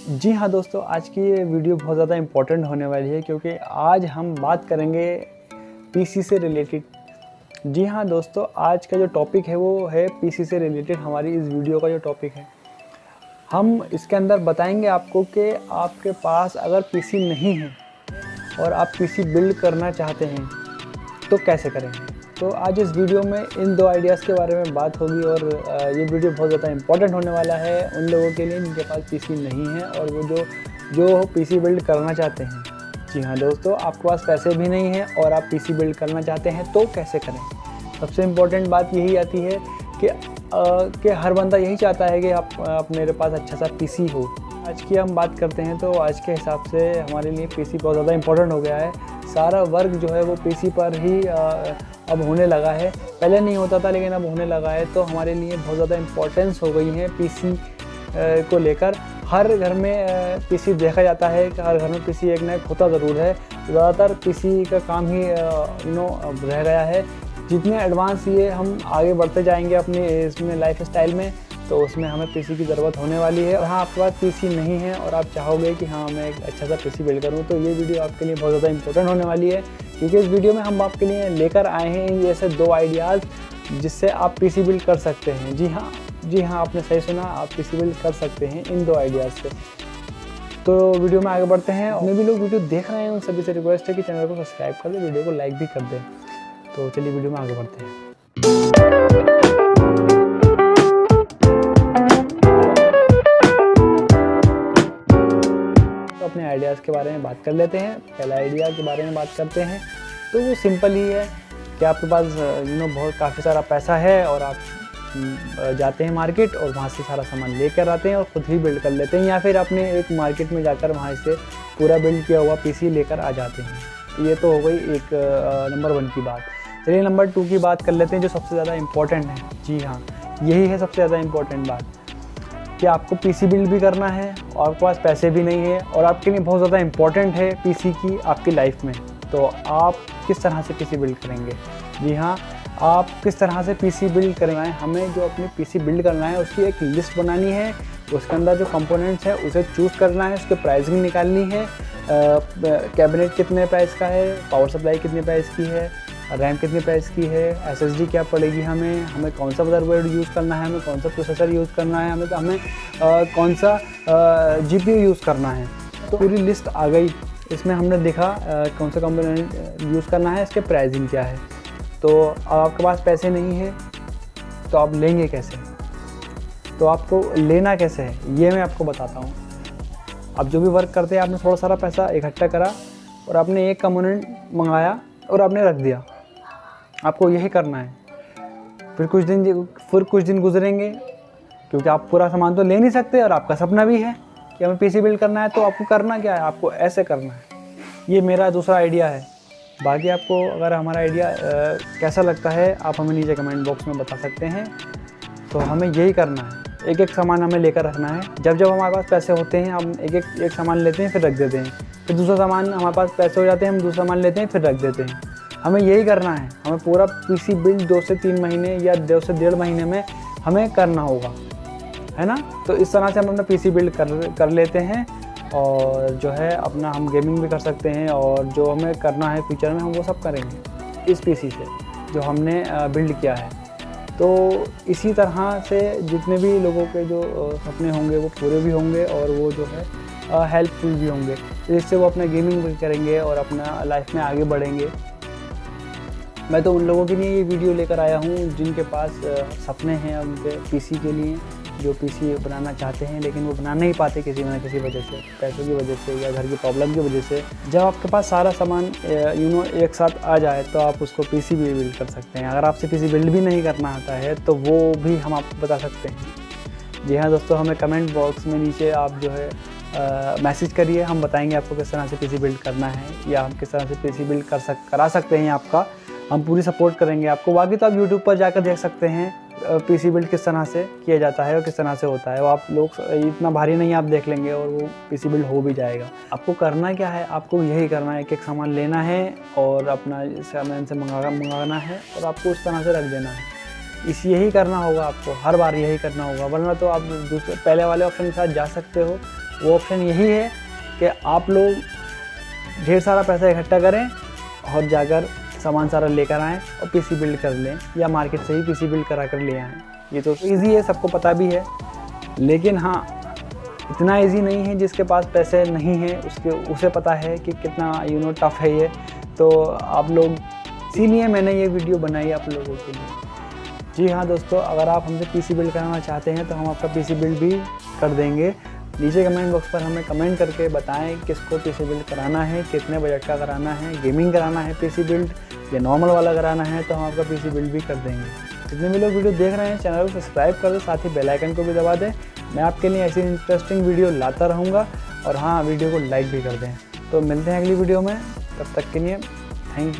जी हाँ दोस्तों, आज की ये वीडियो बहुत ज़्यादा इम्पोर्टेंट होने वाली है क्योंकि आज हम बात करेंगे पीसी से रिलेटेड। जी हाँ दोस्तों, आज का जो टॉपिक है वो है पीसी से रिलेटेड। हमारी इस वीडियो का जो टॉपिक है, हम इसके अंदर बताएंगे आपको कि आपके पास अगर पीसी नहीं है और आप पीसी बिल्ड करना चाहते हैं तो कैसे करेंगे। तो आज इस वीडियो में इन दो आइडियाज़ के बारे में बात होगी और ये वीडियो बहुत ज़्यादा इंपॉर्टेंट होने वाला है उन लोगों के लिए जिनके पास पीसी नहीं है और वो जो पीसी बिल्ड करना चाहते हैं। जी हाँ दोस्तों, आपके पास पैसे भी नहीं हैं और आप पीसी बिल्ड करना चाहते हैं तो कैसे करें। सबसे इम्पोर्टेंट बात यही आती है कि हर बंदा यही चाहता है कि आप मेरे पास अच्छा सा पीसी हो। आज की हम बात करते हैं तो आज के हिसाब से हमारे लिए पीसी बहुत ज़्यादा इम्पोर्टेंट हो गया है। सारा वर्क जो है वो पीसी पर ही अब होने लगा है। पहले नहीं होता था लेकिन अब होने लगा है, तो हमारे लिए बहुत ज़्यादा इम्पोर्टेंस हो गई है पीसी को लेकर। हर घर में पीसी देखा जाता है कि हर घर में पीसी एक ना एक होता ज़रूर है। ज़्यादातर पीसी का काम ही रह गया है। जितने एडवांस ये हम आगे बढ़ते जाएंगे अपने इसमें लाइफ स्टाइल में, तो उसमें हमें पीसी की ज़रूरत होने वाली है। और हाँ, आपके पास पीसी नहीं है और आप चाहोगे कि हाँ मैं एक अच्छा सा पीसी बिल्ड करूँ, तो ये वीडियो आपके लिए बहुत ज़्यादा इंपॉर्टेंट होने वाली है क्योंकि इस वीडियो में हम आपके लिए लेकर आए हैं ऐसे दो आइडियाज़ जिससे आप पीसी बिल्ड कर सकते हैं। जी हाँ, आपने सही सुना, आप पीसी बिल्ड कर सकते हैं इन दो आइडियाज़ से। तो वीडियो में आगे बढ़ते हैं। जितने भी लोग वीडियो देख रहे हैं उन सभी से रिक्वेस्ट है कि चैनल को सब्सक्राइब कर दें, वीडियो को लाइक भी कर दें। तो चलिए वीडियो में आगे बढ़ते हैं। अपने आइडियाज़ के बारे में बात कर लेते हैं। पहला आइडिया के बारे में बात करते हैं तो वो सिंपल ही है कि आपके पास बहुत काफ़ी सारा पैसा है और आप जाते हैं मार्केट और वहाँ से सारा सामान लेकर आते हैं और ख़ुद ही बिल्ड कर लेते हैं, या फिर अपने एक मार्केट में जाकर वहाँ से पूरा बिल्ड किया हुआ पीसी लेकर आ जाते हैं। ये तो हो गई एक नंबर 1 की बात। चलिए नंबर 2 की बात कर लेते हैं जो सबसे ज़्यादा इम्पोर्टेंट है। जी हाँ, यही है सबसे ज़्यादा इम्पोर्टेंट बात कि आपको पीसी बिल्ड भी करना है और आपके पास पैसे भी नहीं है और आपके लिए बहुत ज़्यादा इम्पोर्टेंट है पीसी की आपकी लाइफ में। तो आप किस तरह से पीसी बिल्ड करेंगे। जी हाँ, आप किस तरह से पीसी बिल्ड करना है। हमें जो अपनी पीसी बिल्ड करना है उसकी एक लिस्ट बनानी है, उसके अंदर जो कंपोनेंट्स है उसे चूज़ करना है, उसकी प्राइसिंग निकालनी है। कैबिनेट कितने प्राइस का है, पावर सप्लाई कितने प्राइस की है, रैम कितने प्राइस की है, एसएसडी क्या पड़ेगी, हमें कौन सा मदरबोर्ड यूज़ करना है, हमें कौन सा प्रोसेसर यूज़ करना है, हमें कौन सा जीपीयू यूज़ करना है। तो पूरी लिस्ट आ गई। इसमें हमने देखा कौन सा कंपोनेंट यूज़ करना है, इसके प्राइसिंग क्या है। तो अब आपके पास पैसे नहीं है तो आप लेंगे कैसे, तो आपको लेना कैसे है ये मैं आपको बताता हूँ। आप जो भी वर्क करते हैं, आपने थोड़ा सारा पैसा इकट्ठा करा और आपने एक कंपोनेंट मंगाया और आपने रख दिया। आपको यही करना है। फिर कुछ दिन गुजरेंगे क्योंकि आप पूरा सामान तो ले नहीं सकते और आपका सपना भी है कि हमें पीसी बिल्ड करना है। तो आपको करना क्या है, आपको ऐसे करना है। ये मेरा दूसरा आइडिया है। बाकी आपको अगर हमारा आइडिया कैसा लगता है आप हमें नीचे कमेंट बॉक्स में बता सकते हैं। तो हमें यही करना है, एक एक सामान हमें लेकर रखना है। जब हमारे पास पैसे होते हैं हम एक सामान लेते हैं फिर रख देते हैं, फिर दूसरा सामान हमारे पास पैसे हो जाते हैं हम दूसरा सामान लेते हैं फिर रख देते हैं। हमें यही करना है। हमें पूरा पीसी बिल्ड 2 से 3 महीने या 2 से 1.5 महीने में हमें करना होगा, है ना। तो इस तरह से हम अपना पीसी बिल्ड कर लेते हैं और जो है अपना हम गेमिंग भी कर सकते हैं और जो हमें करना है फ्यूचर में हम वो सब करेंगे इस पीसी से जो हमने बिल्ड किया है। तो इसी तरह से जितने भी लोगों के जो सपने होंगे वो पूरे भी होंगे और वो जो है हेल्पफुल भी होंगे, जिससे वो अपना गेमिंग भी करेंगे और अपना लाइफ में आगे बढ़ेंगे। मैं तो उन लोगों के लिए ये वीडियो लेकर आया हूँ जिनके पास सपने हैं उनके पीसी के लिए, जो पीसी बनाना चाहते हैं लेकिन वो बना नहीं पाते किसी न किसी वजह से, पैसों की वजह से या घर की प्रॉब्लम की वजह से। जब आपके पास सारा सामान एक साथ आ जाए तो आप उसको पीसी भी बिल्ड कर सकते हैं। अगर आपसे पीसी बिल्ड भी नहीं करना आता है तो वो भी हम आपको बता सकते हैं। जी हाँ दोस्तों, हमें कमेंट बॉक्स में नीचे आप जो है मैसेज करिए, हम बताएंगे आपको किस तरह से पीसी बिल्ड करना है या हम किस तरह से पीसी बिल्ड करा सकते हैं। आपका हम पूरी सपोर्ट करेंगे आपको। बाकी तो आप यूट्यूब पर जाकर देख सकते हैं पीसी बिल्ड किस तरह से किया जाता है और किस तरह से होता है। वो आप लोग इतना भारी नहीं, आप देख लेंगे और वो पीसी बिल्ड हो भी जाएगा। आपको करना क्या है, आपको यही करना है कि एक सामान लेना है और अपना सामान से मंगाना है और आपको उस तरह से रख देना है। यही करना होगा आपको, हर बार यही करना होगा, वरना तो आप दूसरे पहले वाले ऑप्शन के साथ जा सकते हो वो ऑप्शन यही है कि आप लोग ढेर सारा पैसा इकट्ठा करें और जाकर सामान सारा लेकर आएँ और पीसी बिल्ड कर लें, या मार्केट से ही पीसी बिल्ड करा कर ले आएँ। ये तो ईज़ी है, सबको पता भी है, लेकिन हाँ इतना इजी नहीं है। जिसके पास पैसे नहीं हैं उसे पता है कि कितना टफ़ है ये। तो आप लोग, इसीलिए मैंने ये वीडियो बनाई आप लोगों के लिए। जी हाँ दोस्तों, अगर आप हमसे पीसी बिल्ड कराना चाहते हैं तो हम आपका पीसी बिल्ड भी कर देंगे। नीचे कमेंट बॉक्स पर हमें कमेंट करके बताएं किसको पीसी बिल्ड कराना है, कितने बजट का कराना है, गेमिंग कराना है पीसी बिल्ड या नॉर्मल वाला कराना है, तो हम आपका पीसी बिल्ड भी कर देंगे। जितने भी लोग वीडियो देख रहे हैं चैनल को सब्सक्राइब कर दो, साथ ही बेल आइकन को भी दबा दें। मैं आपके लिए ऐसी इंटरेस्टिंग वीडियो लाता रहूँगा। और हाँ, वीडियो को लाइक भी कर दें। तो मिलते हैं अगली वीडियो में, तब तक के लिए थैंक यू।